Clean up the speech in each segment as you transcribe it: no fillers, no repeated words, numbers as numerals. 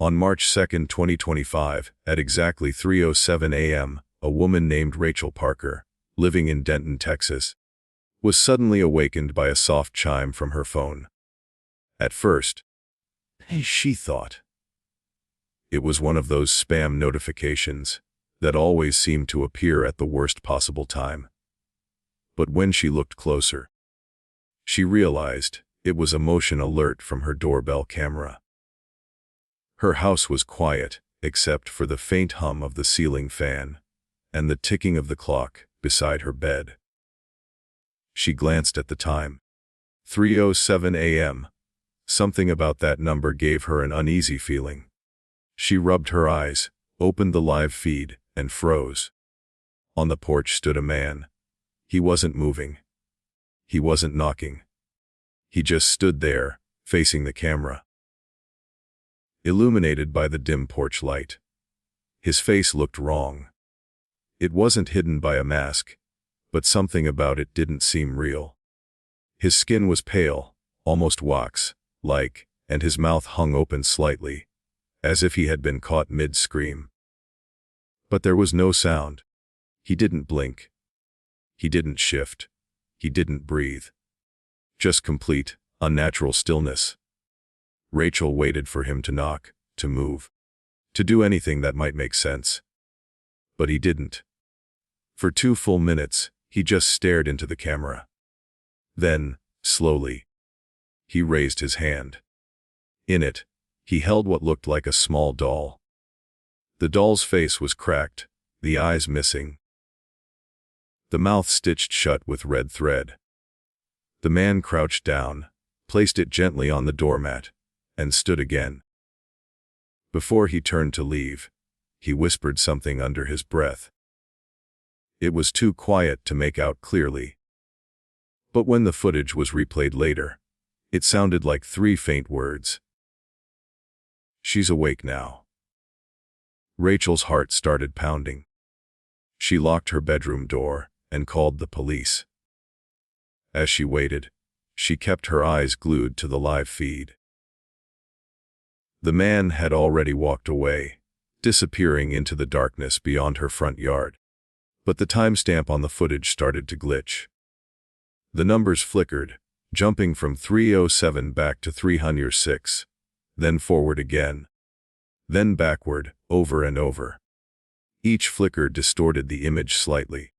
On March 2, 2025, at exactly 3:07 a.m., a woman named Rachel Parker, living in Denton, Texas, was suddenly awakened by a soft chime from her phone. At first, she thought it was one of those spam notifications that always seem to appear at the worst possible time. But when she looked closer, she realized it was a motion alert from her doorbell camera. Her house was quiet, except for the faint hum of the ceiling fan and the ticking of the clock beside her bed. She glanced at the time. 3:07 a.m. Something about that number gave her an uneasy feeling. She rubbed her eyes, opened the live feed, and froze. On the porch stood a man. He wasn't moving. He wasn't knocking. He just stood there, facing the camera, illuminated by the dim porch light. His face looked wrong. It wasn't hidden by a mask, but something about it didn't seem real. His skin was pale, almost wax-like, and his mouth hung open slightly, as if he had been caught mid-scream. But there was no sound. He didn't blink. He didn't shift. He didn't breathe. Just complete, unnatural stillness. Rachel waited for him to knock, to move, to do anything that might make sense. But he didn't. For 2 full minutes, he just stared into the camera. Then, slowly, he raised his hand. In it, he held what looked like a small doll. The doll's face was cracked, the eyes missing, the mouth stitched shut with red thread. The man crouched down, placed it gently on the doormat, and stood again. Before he turned to leave, he whispered something under his breath. It was too quiet to make out clearly. But when the footage was replayed later, it sounded like 3 faint words. She's awake now. Rachel's heart started pounding. She locked her bedroom door and called the police. As she waited, she kept her eyes glued to the live feed. The man had already walked away, disappearing into the darkness beyond her front yard. But the timestamp on the footage started to glitch. The numbers flickered, jumping from 3:07 back to 306, then forward again, then backward, over and over. Each flicker distorted the image slightly.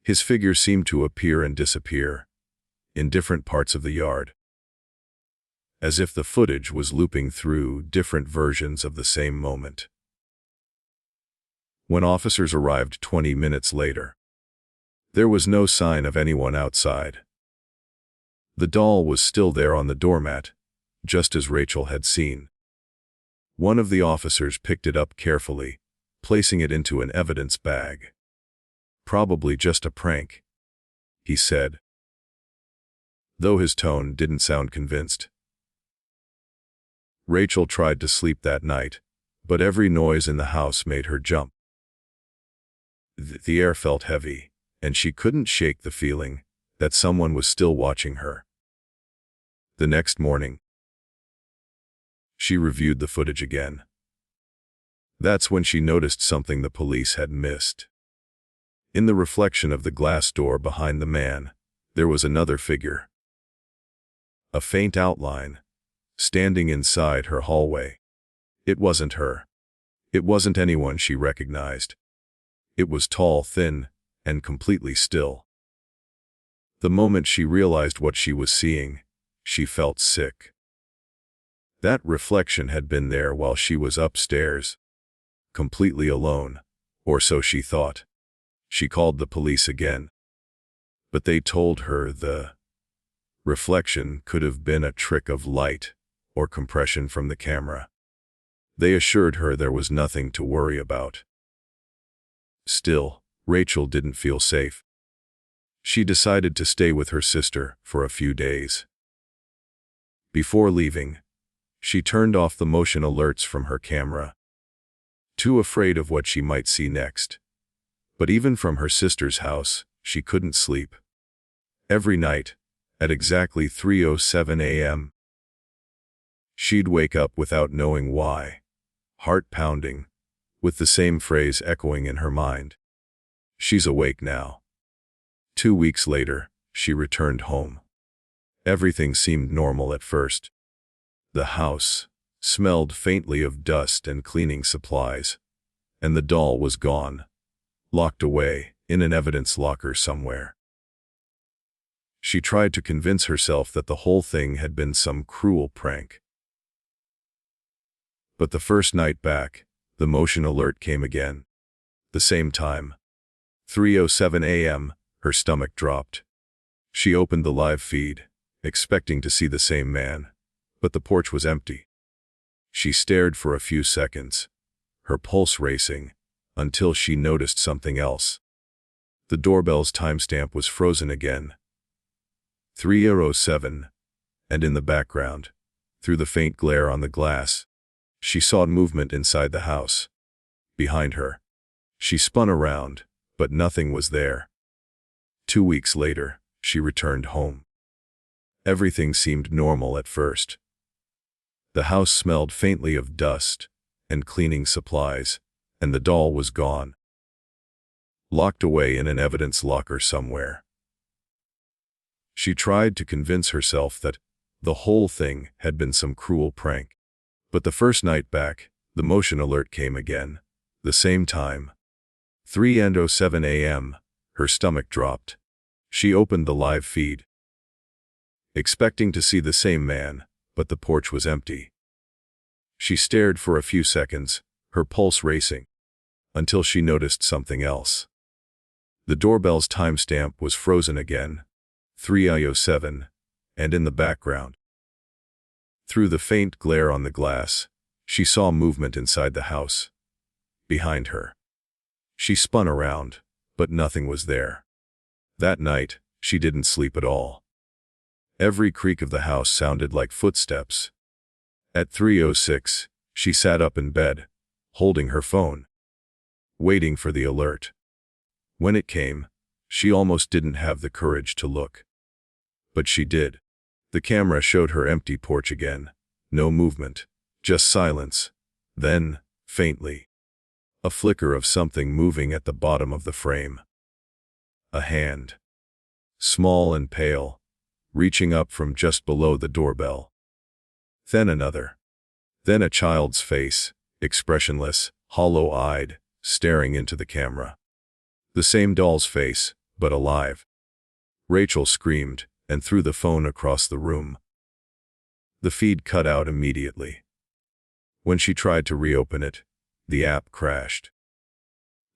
His figure seemed to appear and disappear, in different parts of the yard, as if the footage was looping through different versions of the same moment. When officers arrived 20 minutes later, there was no sign of anyone outside. The doll was still there on the doormat, just as Rachel had seen. One of the officers picked it up carefully, placing it into an evidence bag. "Probably just a prank," he said, though his tone didn't sound convinced. Rachel tried to sleep that night, but every noise in the house made her jump. The air felt heavy, and she couldn't shake the feeling that someone was still watching her. The next morning, she reviewed the footage again. That's when she noticed something the police had missed. In the reflection of the glass door behind the man, there was another figure. A faint outline, standing inside her hallway. It wasn't her. It wasn't anyone she recognized. It was tall, thin, and completely still. The moment she realized what she was seeing, she felt sick. That reflection had been there while she was upstairs, completely alone, or so she thought. She called the police again, but they told her the reflection could have been a trick of light or compression from the camera. They assured her there was nothing to worry about. Still, Rachel didn't feel safe. She decided to stay with her sister for a few days. Before leaving, she turned off the motion alerts from her camera, too afraid of what she might see next. But even from her sister's house, she couldn't sleep. Every night, at exactly 3:07 a.m., She'd wake up without knowing why, heart pounding, with the same phrase echoing in her mind. She's awake now. 2 weeks later, she returned home. Everything seemed normal at first. The house smelled faintly of dust and cleaning supplies, and the doll was gone, locked away in an evidence locker somewhere. She tried to convince herself that the whole thing had been some cruel prank. But the first night back, the motion alert came again. The same time. 3:07 a.m., her stomach dropped. She opened the live feed, expecting to see the same man, but the porch was empty. She stared for a few seconds, her pulse racing, until she noticed something else. The doorbell's timestamp was frozen again. 3:07, and in the background, through the faint glare on the glass, she saw movement inside the house. Behind her. She spun around, but nothing was there. 2 weeks later, she returned home. Everything seemed normal at first. The house smelled faintly of dust and cleaning supplies, and the doll was gone, locked away in an evidence locker somewhere. She tried to convince herself that the whole thing had been some cruel prank. But the first night back, the motion alert came again. The same time. 3:07 a.m., her stomach dropped. She opened the live feed, expecting to see the same man, but the porch was empty. She stared for a few seconds, her pulse racing, until she noticed something else. The doorbell's timestamp was frozen again. 3:07, and in the background, through the faint glare on the glass, she saw movement inside the house. Behind her. She spun around, but nothing was there. That night, she didn't sleep at all. Every creak of the house sounded like footsteps. At 3:06, she sat up in bed, holding her phone, waiting for the alert. When it came, she almost didn't have the courage to look. But she did. The camera showed her empty porch again. No movement, just silence. Then, faintly, a flicker of something moving at the bottom of the frame. A hand, small and pale, reaching up from just below the doorbell. Then another. Then a child's face, expressionless, hollow-eyed, staring into the camera. The same doll's face, but alive. Rachel screamed and threw the phone across the room. The feed cut out immediately. When she tried to reopen it, the app crashed.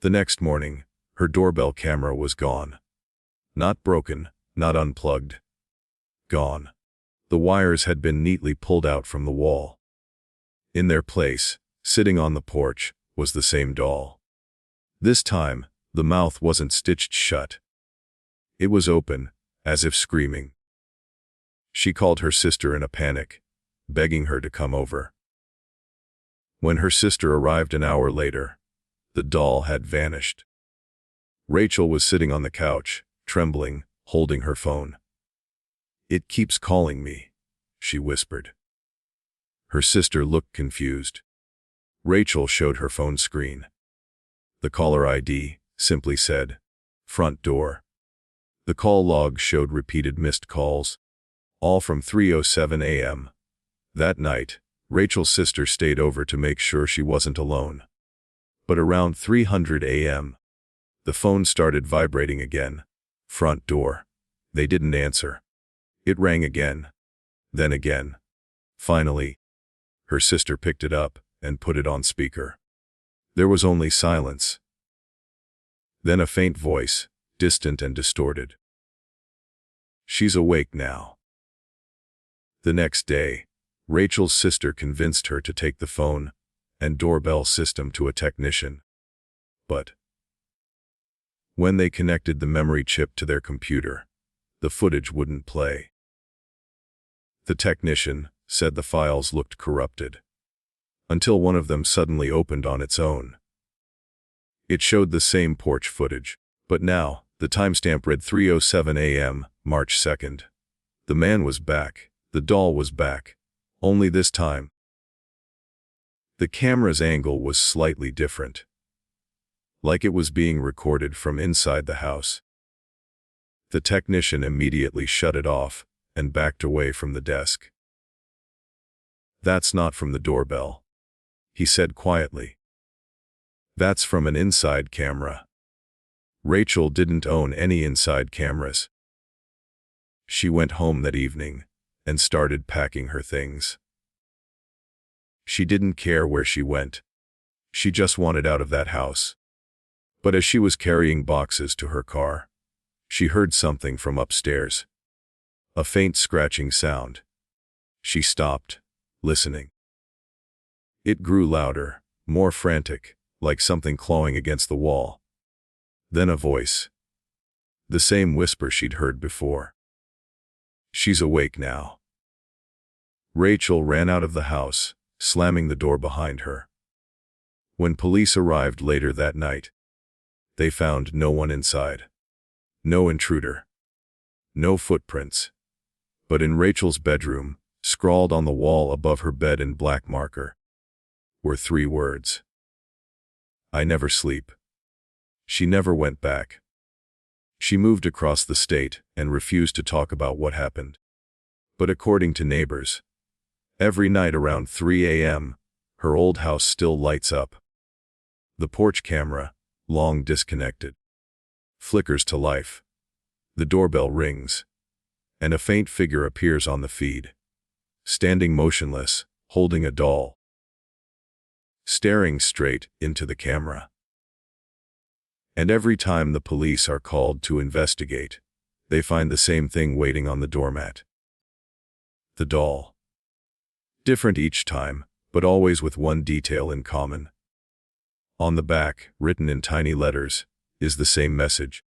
The next morning, her doorbell camera was gone. Not broken, not unplugged. Gone. The wires had been neatly pulled out from the wall. In their place, sitting on the porch, was the same doll. This time, the mouth wasn't stitched shut. It was open, as if screaming. She called her sister in a panic, begging her to come over. When her sister arrived an hour later, the doll had vanished. Rachel was sitting on the couch, trembling, holding her phone. "It keeps calling me," she whispered. Her sister looked confused. Rachel showed her phone screen. The caller ID simply said, "Front door." The call log showed repeated missed calls, all from 3:07 a.m. That night, Rachel's sister stayed over to make sure she wasn't alone. But around 3:00 a.m., the phone started vibrating again. Front door. They didn't answer. It rang again. Then again. Finally, her sister picked it up and put it on speaker. There was only silence. Then a faint voice, distant and distorted. "She's awake now." The next day, Rachel's sister convinced her to take the phone and doorbell system to a technician. But when they connected the memory chip to their computer, the footage wouldn't play. The technician said the files looked corrupted, until one of them suddenly opened on its own. It showed the same porch footage, but now, the timestamp read 3:07 a.m., March 2nd. The man was back, the doll was back, Only this time, the camera's angle was slightly different, like it was being recorded from inside the house. The technician immediately shut it off and backed away from the desk. "That's not from the doorbell," he said quietly. "That's from an inside camera." Rachel didn't own any inside cameras. She went home that evening and started packing her things. She didn't care where she went. She just wanted out of that house. But as she was carrying boxes to her car, she heard something from upstairs. A faint scratching sound. She stopped, listening. It grew louder, more frantic, like something clawing against the wall. Then a voice. The same whisper she'd heard before. "She's awake now." Rachel ran out of the house, slamming the door behind her. When police arrived later that night, they found no one inside. No intruder. No footprints. But in Rachel's bedroom, scrawled on the wall above her bed in black marker, were 3 words. "I never sleep." She never went back. She moved across the state and refused to talk about what happened. But according to neighbors, every night around 3 a.m., her old house still lights up. The porch camera, long disconnected, flickers to life. The doorbell rings, and a faint figure appears on the feed, standing motionless, holding a doll, staring straight into the camera. And every time the police are called to investigate, they find the same thing waiting on the doormat. The doll. Different each time, but always with one detail in common. On the back, written in tiny letters, is the same message.